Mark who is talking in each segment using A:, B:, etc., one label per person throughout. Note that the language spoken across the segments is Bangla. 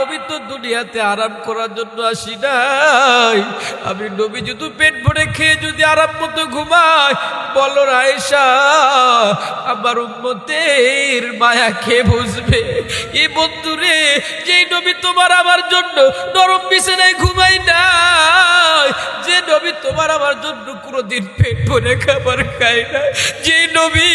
A: নবী তো দুনিয়াতে আরাম করার জন্য আসি নাই। আমি নবী যদি পেট ভরে খেয়ে যদি আরাম মতো ঘুমাই, বলো আয়েশা আমার উম্মতের মায়া কে বুঝবে? এই বন্ধুরে, যেই নবী তোমার আমার জন্য নরম বিছানায় ঘুমাই নাই, যে নবী তোমার আমার জন্য কোনোদিন পেট ভরে খাবার খায় না, যে নবী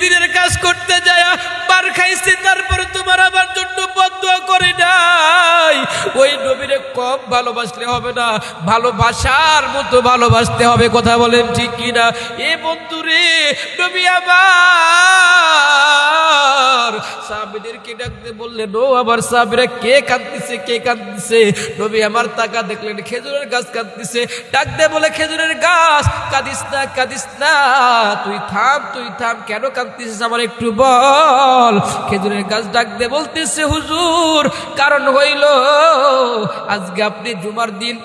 A: দিনের কাজ করতে যায় মার খাইছে তারপরে তোমার আমার জন্য বদদুয়া করে নাই, ওই নবীরে কম ভালোবাসলে হবে না, ভালোবাসার মতো ভালোবাসতে হবে। কথা বলেন ঠিক কিনা? এ বন্ধুরে, নবী আমার সাহাবীদেরকে ডাকতে বললেন, ও আমার সাহাবীরা কে কাঁদতেছে, কে কাঁদতেছে? নবী আমার তাকা দেখলেন খেজুরের গাছ কাঁদতেছে। ডাক দে বলে, খেজুরের গাছ কাঁদিস না, কাঁদিস না, তুই থাম, তুই থাম, কেন কাঁদতেছিস আমার একটু বল। খেজুরের গাছ ডাক দে বলতেছে, হুজুর কারণ হইল আজকে আপনি জুমার দিন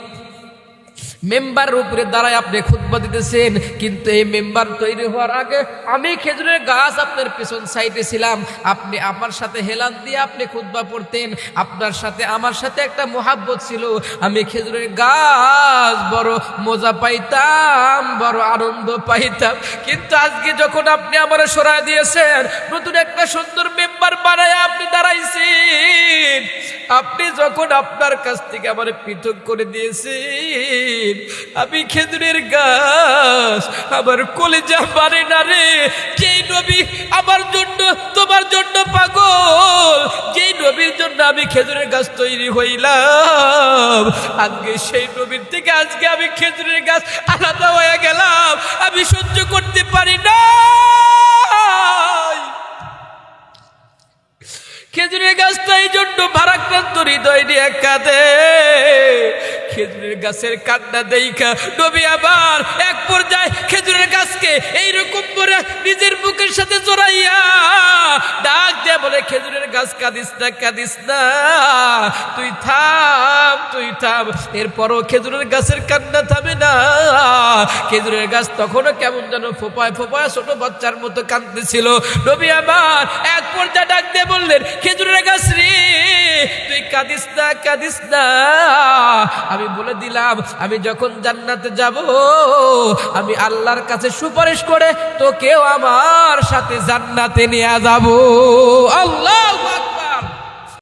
A: মেম্বারের উপরে দাঁড়ায় আপনি খুতবা দিতেছেন, কিন্তু এই মেম্বার তৈরি হওয়ার আগে আমি খেজুরের গাছ আপনার পেছন সাইডে ছিলাম, আপনি আমার সাথে হেলান দিয়ে আপনি খুতবা পড়তেন, আপনার সাথে আমার সাথে একটা মোহাব্বত ছিল, আমি খেজুরের গাছ বড় মজা পাইতাম, বড় আনন্দ পাইতাম। কিন্তু আজকে যখন আপনি আমার সরায় দিয়েছেন, নতুন একটা সুন্দর মেম্বার বানায় আপনি দাঁড়াইছেন, আপনি যখন আপনার কাছ থেকে আমার পৃথক করে দিয়েছেন, আমি খেজুরের গাছ আমার কলিজা মানে না রে। যেই নবী আমার জন্য তোমার জন্য পাগল, যেই নবীর জন্য আমি খেজুরের গাছ তৈরি হইলাম, আজকে সেই নবীর থেকে আজকে আমি খেজুরের গাছ আলাদা হয়ে গেলাম, আমি সহ্য করতে পারি না। খেজুরের গাছটা এই জন্য ভারাক্রান্ত হৃদয় নিয়ে কাঁদে। খেজুরের গাছের কান্না দেখা নবী আবার এক পর্যায়ে খেজুরের গাছকে এইরকম করে নিজের বুকের সাথে জড়াইয়া ডাক দিয়ে বলে, খেজুরের গাছ কাঁদিস না, কাঁদিস না, তুই থাম, তুই থাম। এরপরও খেজুরের গাছের কান্না থামে না। খেজুরের গাছ তখনও কেমন যেন ফোপায় ফোপায় ছোট বাচ্চার মতো কাঁদতেছিল। নবী আবার এক পর্যায়ে ডাক দিয়ে বললেন, খেজুরের গাছ রে তুই কাঁদিস না, কাঁদিস না, আমি বলে দিলাম আমি যখন জান্নাতে যাব, আমি আল্লাহর কাছে সুপারিশ করে তোকেও আমার সাথে জান্নাতে নিয়ে যাব। আল্লাহু আকবার।